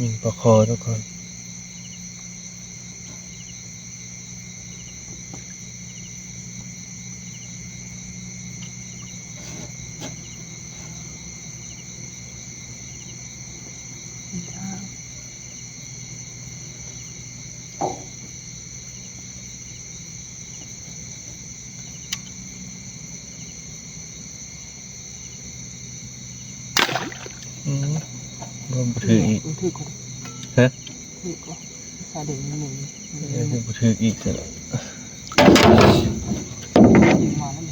ยิงปลาคอทุกคนบ่ถืออีกถือก่อนฮะถือก่อนซาเด็กมันหนึ่งบ่ถืออีกซะแล้วยิงมาแล้ว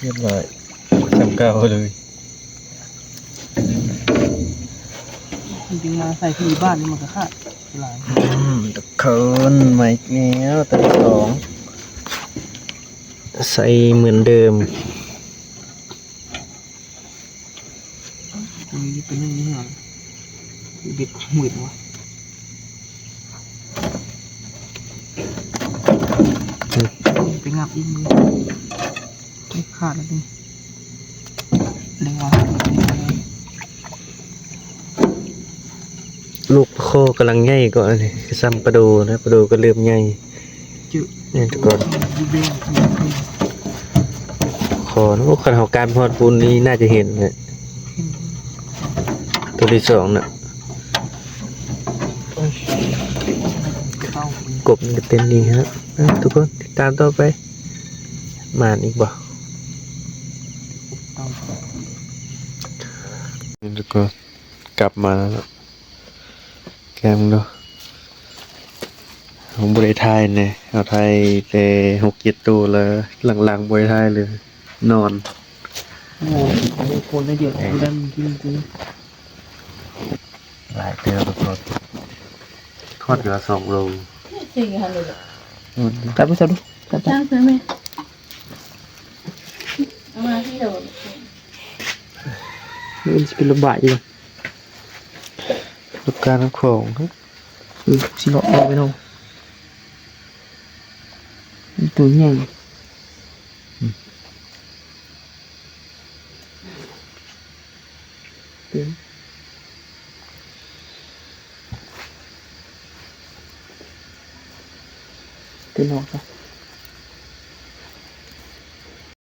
เรียบร้อยจำเก่าเลยยิงมาใส่ที่บ้านนี่มันก็ขาดหลายทุกคนใหม่แล้วตัวที่สองใส่เหมือนเดิมนี่เป็นเรื่องนี้เหรอเบ็ดหมื่นวะไปงับอีกมือไม่ขาดแล้วดิเลี้ยงมาลูกโคกำลังใหญ่ก่อนนี่ซ้ำปลาดูนะปลาดูก็เริ่มใหญ่จืดเนี่ยทุกคนขอนะขันหอการพอดปูนนี้น่าจะเห็นเนี่ยตัวที่สองน่ะกบมันจะเป็นดีฮะทุกคนติดตามต่อไปมานอีกบ่ทุกคนกลับมาแล้วแกมดูผมบริไทยเนี่ยเอาไทยแต่6-7ตัวแล้วหลังๆบริไทยเลยนอนโอ้โหคนได้เยอะได้จริงหลายเดือนแล้วก็ทอดเหลือ2 โลจริงค่ะเลย จับไปจับดูจับไป จ้างซื้อไหมเอามาที่โดน มันจะเป็นระบาดอยู่ ลูกการน้ำของสิเลาะเอาไปเนาะตัวใหญ่เป็นนอกจ้ะ